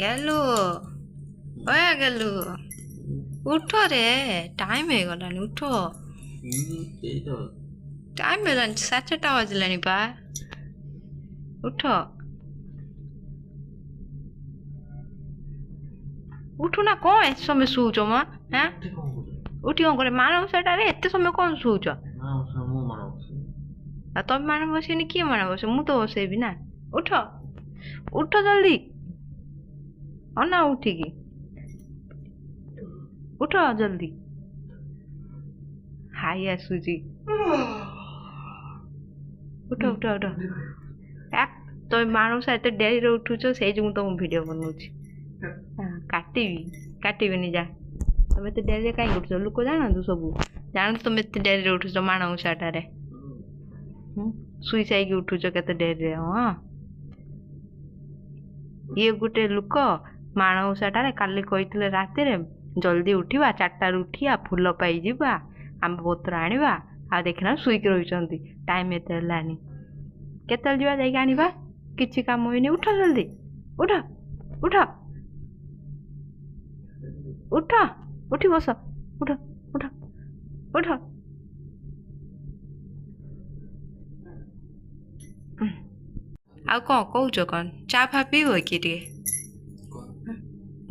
গেলু হয়ে গেলু উঠ রে টাইম হয়ে গলানি উঠ টাইম ହେଲାଣି 4:30 ବାଜିଲାଣି ବା ଉଠ ଉଠୁନା କଣ ଏତେ ସମୟ ଶୋଉଛ ମ ହାଁ ଉଠି କଣ କରେ ମାଣବସାଟାରେ ଏତେ ସମୟ କଣ ଶୋଉଛ ଆଉ ତମେ ମାଣ ବସେଇନି କିଏ ମାଣ ବସେ ମୁଁ ତ ବସେଇବି ନା ଉଠ ଉଠ ଜଲ୍ଦି ଅନା ଉଠିକି ଉଠ ଜଲ୍ଦି ହାଇ ଆସୁଛି ଉଠ ଉଠ ଉଠ ତମେ ମାଣବସା ଏତେ ଡେରିରେ ଉଠୁଛ ସେଇ ଯୋଗୁଁ ତ ମୁଁ ଭିଡ଼ିଓ ବନଉଛି କାଟିବିନି ଯା ତମେ ଏତେ ଡେରିରେ କାହିଁକି ଉଠୁଛ ଲୋକ ଜାଣନ୍ତୁ ସବୁ ଜାଣନ୍ତୁ ତମେ ଏତେ ଡେରିରେ ଉଠୁଛ ମାଣବସାଟାରେ ଶୋଇ ସାଇକି ଉଠୁଛ କେତେ ଡେରିରେ ହଁ ଇଏ ଗୋଟେ ଲୋକ ମାଣବସାଟାରେ କାଲି କହିଥିଲେ ରାତିରେ ଜଲ୍ଦି ଉଠିବା 4ଟାରୁ ଉଠିବା ଫୁଲ ପାଇଯିବା ଆମ୍ବ ପତ୍ର ଆଣିବା ଆଉ ଦେଖିଲା ଶୋଇକି ରହିଛନ୍ତି ଟାଇମ୍ ଏତେ ହେଲାନି କେତେବେଳେ ଯିବା ଯାଇକି ଆଣିବା କିଛି କାମ ହେଇନି ଉଠ ଜଲ୍ଦି ଉଠ ଉଠ ଉଠ ଉଠି ବସ ଉଠ ଉଠ ଉଠ ଆଉ କ'ଣ କହୁଛ କ'ଣ ଚା ଫା ପିଇବ କି ଟିକେ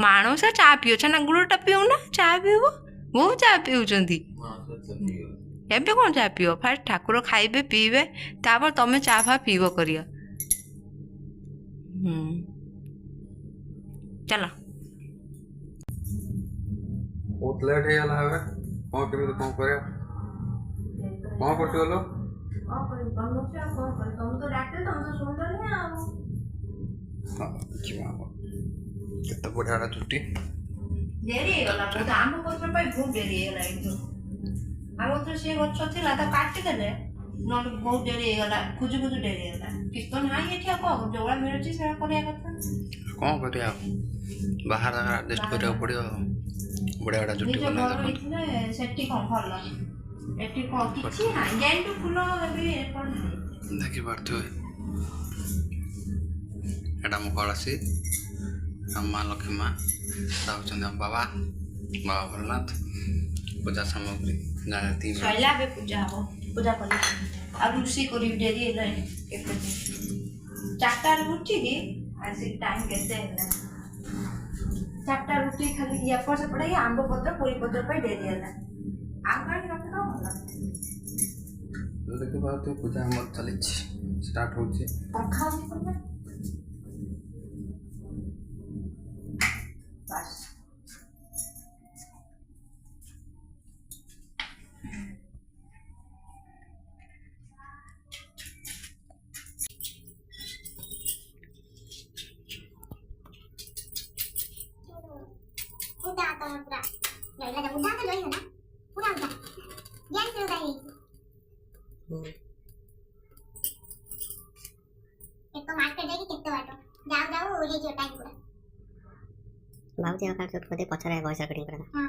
ମାଣବସା ଚା ପିଅ ଛେନା ଗୁଡ଼ଟା ପିଉନା ଚା ପିଇବ ବହୁତ ଚା ପିଉଛନ୍ତି ଏବେ କ'ଣ ଚା ପିଅ ଫାଷ୍ଟ ଠାକୁର ଖାଇବେ ପିଇବେ ତାପରେ ତମେ ଚା ଫା ପିଇବ କରିବ ଚାଲ ବହୁତ ଲେଟ୍ ହେଇଗଲା ଏବେ କ'ଣ କେମିତି କ'ଣ କରିବା କ'ଣ କରୁଛୁ ଗଲ କେତେ ବଢ଼ିଆ ଚୁଟି ଡେରି ହେଇଗଲା ଆମ୍ବ ପତ୍ର ପାଇଁ ବହୁତ ଡେରି ହେଇଗଲା ଏଇଠୁ ଆମ୍ବ ପତ୍ର ସେ ଗଛ ଥିଲା ତାକୁ କାଟିଦେଲେ ନହେଲେ ବହୁତ ଡେରି ହେଇଗଲା ଖୋଜୁ ଖୋଜୁ ଡେରି ହେଇଗଲା କିଛି ତ ନାହିଁ ଏଠି ଆଉ କ'ଣ ଯୋଉଟା ମିଳୁଛି ସେଟା କରିବା କଥା କ'ଣ କରିବା ବାହାର ଜାଗା ଆଡ଼ଜଷ୍ଟ କରିବାକୁ ପଡ଼ିବ ବଢ଼ିଆ ବଢ଼ିଆ ଚୁଟି ବନେଇଥିଲେ ସେଠି କ'ଣ ଭଲ ଏଠି କ'ଣ କିଛି ନାହିଁ ଗେଣ୍ଡୁ ଫୁଲ ଏବେ କ'ଣ ଦେଖିପାରୁଥିବେ ଏଇଟା ମୋ କଳସୀ ଆମ ମା ଲକ୍ଷ୍ମୀ ମା ହେଉଛନ୍ତି ଆମ ବାବା ଭୋଲେନାଥ ପୂଜା ସାମଗ୍ରୀ ସରିଲା ଏବେ ପୂଜା ହବ ପୂଜା କଲି ଆଉ ରୋଷେଇ କରିବି ଡେରି ହେଲାଣି କେତେ 4ଟାରୁ ଉଠିକି ଆସିକି ଟାଇମ୍ କେତେ ହେଲା 4ଟାରୁ ଉଠିକି ଖାଲି ଏପଟ ସେପଟ ହେଇକି ଆମ୍ବ ପତ୍ର ପୋଇ ପତ୍ର ପାଇଁ ଡେରି ହେଲା ଆଉ କାହିଁକି ରଖିଦେବ ଭଲ ଦେଖିପାରୁଥିବେ ପୂଜା ଆମର ଚାଲିଛି ଷ୍ଟାର୍ଟ ହେଉଛି ପଙ୍ଖା ହଉଛି ବାସ୍ udah atau udah ya udah udah kan loh ya udah dia sudah dari itu market ଯାଇକି କେତେ ବାଟ ଯାଉ ଯାଉ ହେଇଯିବ ଟାଇମ୍ ପୁରା ଭାବୁଛି ଆଉ କାର୍ଡ ବୋଧେ ପଛରେ ଭଏସ୍ ରେକର୍ଡିଂ କରିବା ହଁ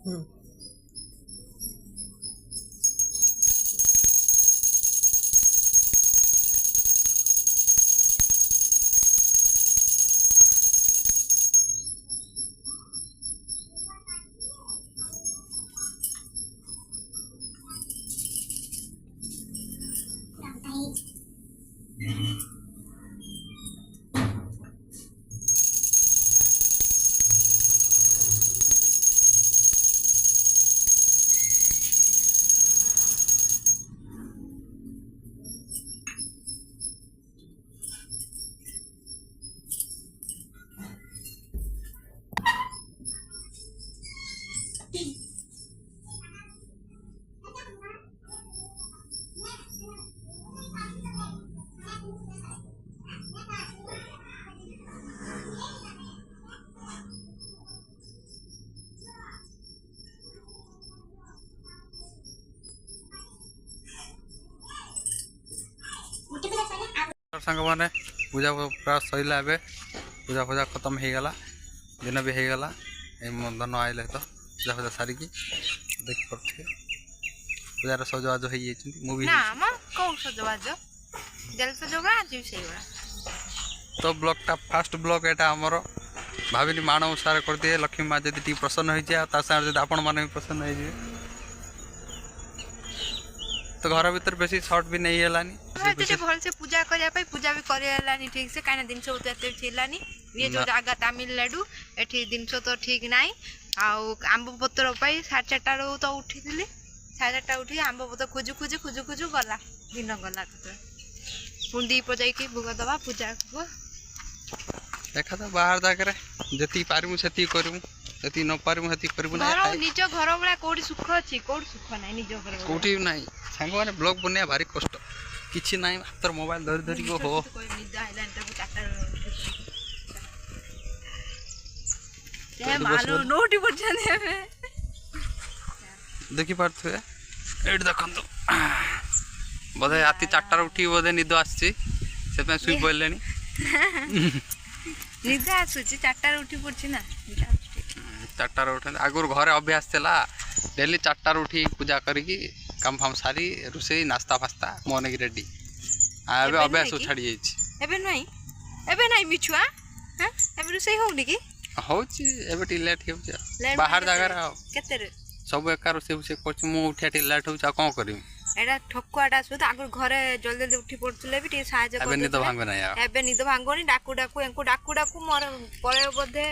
हम्म सांग मैंने पूजा पूरा सैला ए पूजा पूजा खत्म हो गला दिन भी हो गला धन आइले तो पूजा पूजा सारिकी देख पारे पूजार सजबाज हो ना म कौन सजबाज जल सजोगा आज भी सही बड़ा तो ब्लॉगटा फास्ट ब्लॉग एटा हमर भाविनी माण अनुसार कर दिए लक्ष्मी माँ जब टी प्रसन्न हो जाए आपण मैंने भी प्रसन्न हो तो घर भीतर बेसी शॉर्ट भी नहीं हेलानी भल से पूजा करने पूजा भी कर ठीक से कहीं जिन एलानी ये जो जगह तामिलनाडु एठी जिन तो ठीक नाई आंब पतर 4:30 तो उठी 4:30 उठी आंब पतर खोजु खोजु खोजु खोजु गला दिन गला पुणी दीप जाइए भोग दवा पूजा को देखा तो बाहर जाकर जी पारू से करूँ जी न पारू से करूँ निज घर भाया कौटी सुख अच्छी कौटी सुख ना निज घर कौटी ना सांग मैंने ब्लॉग बनवा भारी कष्ट किसी ना हाथ मोबाइल धरी धरी हो देखी पारे ये देखु बोधे राति 4टार उठी बोधे निद आसी शुई पड़े निद आसूची 4टार उठी पड़ी ना 4टार उठ आगुरी घरे अभ्यास था डेली 4टार उठी पूजा करी काम फाम सारी रोसे नास्ता फास्ता मन की रेडी अभ्यास छाड़ी जाइए मिछुआ रोसे होनी कि होती लेट हो बाहर जगार सब एका रोसे उठा लेट हो कौन कर ठकुआटा सुध आगुरी घरे जल्दी जल्दी उठी पड़े भी साहय निद भांग ना एबे निद भांगनी डाकू डाकू एंको डाकू डाकू मोर पड़े बोधे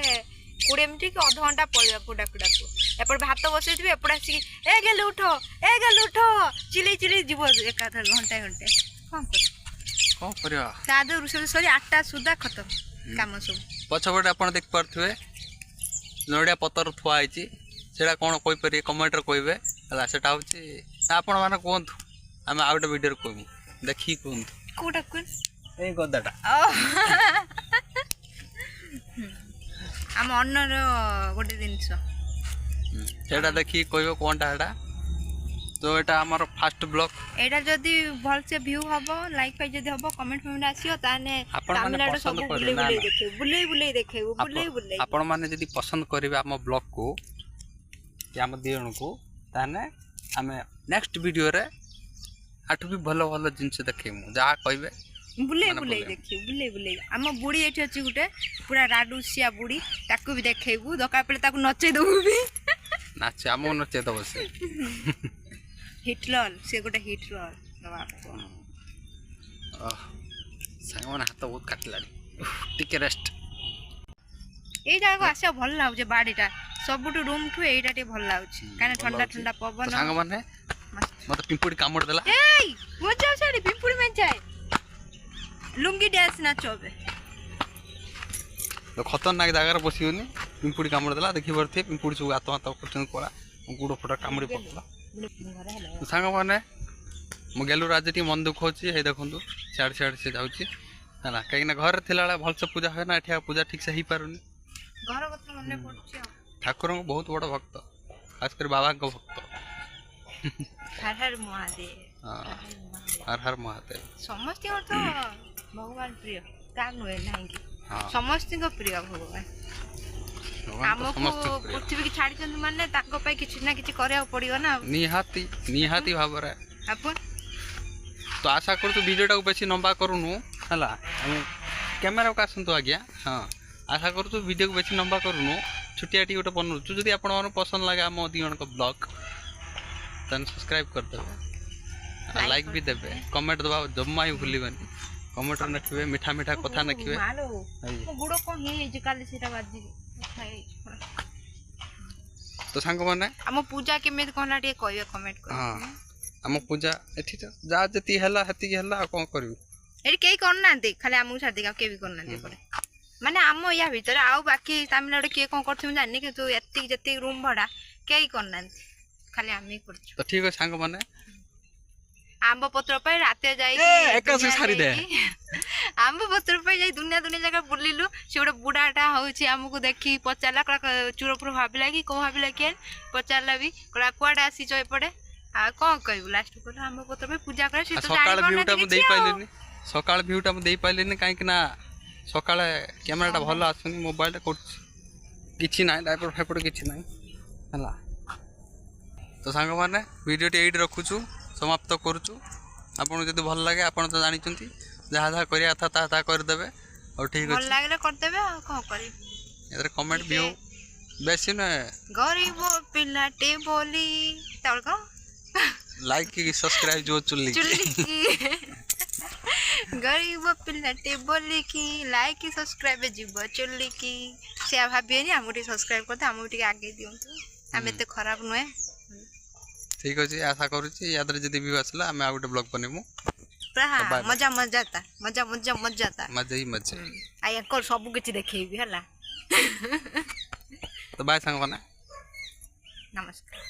20 मिनिट कि अध घंटा पड़े डाकू डाकू एपट भात बसई एपट आसिक ए गेले उठ चिल्ले चिल्ले जीव एकाथर घंटे घंटे कौन कर रोषे सरी 8टा सुधा खत्म काम सब पछपटे आप देख पारे नड़िया पतर थुआई से कौन कहीपर कमेंट कहे से आपण मैंने कहतु आम आ गए वीडियो कहूँ देखी कहतु कोटा ये गदाटा आम अन्नर गोटे जिनस सेटा देखी कह कौनटा एटा तो यहाँ आम फास्ट ब्लॉग एटा जदि भल से व्यू हम लाइक पाई जदि हम कमेंट फमेंट आसियो ताने तमिलनाडु सब बुले बुले देखे बुले देखेबू बुले आपण माने जदि पसंद करिवे आम ब्लॉग को कि आम दिजन को ताने आमे नेक्स्ट वीडियो रे आठु भी भलो भलो जिनस देखेमु जहा कहबे बुले बुले देखियो बुले आम बुढ़ी एठी अछि गुटे पूरा राडुसिया बुढ़ी ताकू भी देखेबू दका पले ताकू नचे दबू भी नाचे आम नचे दब से हिटलर से गोटे हिटलर साइमन हाथ बहुत काटलानी टिके रेस्ट ए जागा को आसे भल लागु बाड़ीटा सबुठु रूम ठु एटा टे भल लागु काने ठंडा ठंडा पवन सांग माने मत पिंपुड़ी कामड़ देला एई मजा साड़ी पिंपुड़ी में जाए लुंगी डांस नाचोबे तो खतरनाक जगह बसियोनी पिंपुड़ी कामड़ देला देखि परथे पिंपुड़ी सब आत्मा करछन कोला गुड़ फोटा कामड़ी पड़ला सांग मैंने मुझे गेलु आज टी मन दुख होची हे देखंतु सियाड़ सियाड़ से जाउची हैना कहीं घर थिला भल से पूजा है ना एठिया पूजा ठीक से ही पारुनी घर कथा मने पड़छ ठाकुर बहुत बड़ भक्त खासकर बाबा को भक्त हर हर महादेव हर हर महादेव समस्त तो भगवान प्रिय का नुए नहीं कि समस्त प्रिय भगवान ଭଗବାନ ତ ଆମକୁ ସମସ୍ତଙ୍କୁ ପ୍ରିୟ। ପୃଥିବୀ କି ଛାଡ଼ିଛନ୍ତି ମାନେ ତାଙ୍କ ପାଇଁ କିଛି ନା କିଛି କରିବାକୁ ପଡ଼ିବ ନା ନିହାତି ଭାବରେ। ଆପଣ ତ ଆଶା କରୁଛୁ ଭିଡ଼ିଓଟାକୁ ବେଶୀ ଲମ୍ବା କରୁନୁ ହେଲା। ଆମେ କ୍ୟାମେରାକୁ ଆସନ୍ତୁ ଆଜ୍ଞା। ହଁ ଆଶା କରୁଛୁ ଭିଡ଼ିଓକୁ ବେଶୀ ଲମ୍ବା କରୁନୁ, ଛୋଟିଆଟି ଗୋଟେ ବନଉଛୁ। ଯଦି ଆପଣମାନଙ୍କୁ ପସନ୍ଦ ଲାଗେ ଆମ ଦୁଇ ଜଣଙ୍କ ବ୍ଲଗ୍ ତାହେଲେ ସବସ୍କ୍ରାଇବ୍ କରିଦେବେ, ଲାଇକ୍ ବି ଦେବେ, କମେଣ୍ଟ ଦେବା ଜମା ହିଁ ଭୁଲିବେନି। କମେଣ୍ଟରେ ଲେଖିବେ, ମିଠା ମିଠା କଥା ଲେଖିବେ। ମୋ ଗୋଡ଼ କ'ଣ ହେଇଯାଇଛି କାଲି ସେଇଟା ବାଜିକି ତ ସାଙ୍ଗମାନେ ଆମ ପୂଜା କେମିତି କ'ଣ ହେଲା ଟିକେ କହିବେ କମେଣ୍ଟ କରି। ହଁ ଆମ ପୂଜା ଏଠି ତ ଯାହା ଯେତିକି ହେଲା ସେତିକି ହେଲା, ଆଉ କ'ଣ କରିବୁ। ଏଠି କେହି କରୁନାହାନ୍ତି, ଖାଲି ଆମକୁ ଛାଡ଼ିଦେଇକି ଆଉ କେହି ବି କରୁନାହାନ୍ତି ଏପଟେ। ମାନେ ଆମ ୟା ଭିତରେ ଆଉ ବାକି ତାମିଲନାଡୁ କିଏ କ'ଣ କରୁଥିବେ ମୁଁ ଜାଣିନି, କିନ୍ତୁ ଏତିକି ଯେତିକି ରୁମ୍ ଭଡ଼ା କେହି କରୁନାହାନ୍ତି, ଖାଲି ଆମେ ହିଁ କରୁଛୁ। ତ ଠିକ୍ ଅଛି ସାଙ୍ଗମାନେ, ଆମ୍ବ ପତ୍ର ପାଇଁ ରାତିରେ ଏକାଶୀ ସାରିଦେ। ଆମ୍ବ ପତ୍ର ପାଇଁ ଯାଇ ଦୁନିଆ ଜାଗା ବୁଲିଲୁ। ସେ ଗୋଟେ ବୁଢ଼ାଟା ହଉଛି ଆମକୁ ଦେଖି ପଚାରିଲା, ଚୁରପୁର ଭାବିଲା କି କୋଉ ଭାବିଲା କିଏ ପଚାରିଲା ବି, କହିଲା କୁଆଡ଼େ ଆସିଛ ଏପଟେ। ଆଉ କ'ଣ କହିବୁ, ଲାଷ୍ଟ କହିଲା ଆମ୍ବ ପତ୍ର ପାଇଁ ପୂଜା କରେ। ସେ ତ ସକାଳ ଭିୟୁଟା ମୁଁ ଜାଣିପାରୁନାହାନ୍ତି ଦେଇପାରିଲିନି, ସକାଳ ଭିୟୁଟା ମୁଁ ଦେଇପାରିଲିନି କାହିଁକି ନା ସକାଳେ କ୍ୟାମେରାଟା ଭଲ ଆସୁନି, ମୋବାଇଲରେ କରୁଛି କିଛି ନାହିଁ, ଡାଇପଡ଼ ଫାଇପଡ଼ କିଛି ନାହିଁ ହେଲା। ତ ସାଙ୍ଗମାନେ ଭିଡ଼ିଓଟି ଏଇଠି ରଖୁଛୁ, ସମାପ୍ତ କରୁଛୁ। ଆପଣଙ୍କୁ ଯଦି ଭଲ ଲାଗେ ଆପଣ ତ ଜାଣିଛନ୍ତି, ଯାହା ଯାହା କରିବା କଥା ତାହା ତାହା କରିଦେବେ। ଆଉ ଠିକ୍ ଭଲ ଅଛି, ଲାଗିଲେ କରିଦେବେ, ଆଉ କ'ଣ କରିବି। ଏଥିରେ କମେଣ୍ଟ ଭିଉ ବେଶୀ ନୁହେଁ, ଗରିବ ପିଲାଟେ ବୋଲି ତାପରେ କ'ଣ ଲାଇକ୍ କି ସବସ୍କ୍ରାଇବ୍ ଯୋଉ ଚୁଲିକି ଗରିବ ପିଲାଟେ ବୋଲିକି ଲାଇକ୍ ସବସ୍କ୍ରାଇବ୍ ଯିବ ଚୁଲିକି। ସେଆ ଭାବିବେନି, ଆମକୁ ଟିକେ ସବସ୍କ୍ରାଇବ୍ କରିଦିଅ, ଆମକୁ ଟିକେ ଆଗେଇ ଦିଅନ୍ତୁ, ଆମେ ଏତେ ଖରାପ ନୁହେଁ। ଠିକ୍ ଅଛି, ଆଶା କରୁଛି ୟାଦେହରେ ଯଦି ଭିଉ ଆସିଲା ଆମେ ଆଉ ଗୋଟେ ବ୍ଲଗ୍ ବନେଇବୁ। ପୁରା bye. ମଜା ତା ମଜା ତା ମଜା ହିଁ ମଜା। ଆଜ୍ଞା ସବୁ କିଛି ଦେଖେଇବି ହେଲା। ତ ବାଏ ସାଙ୍ଗମାନେ, ନମସ୍କାର।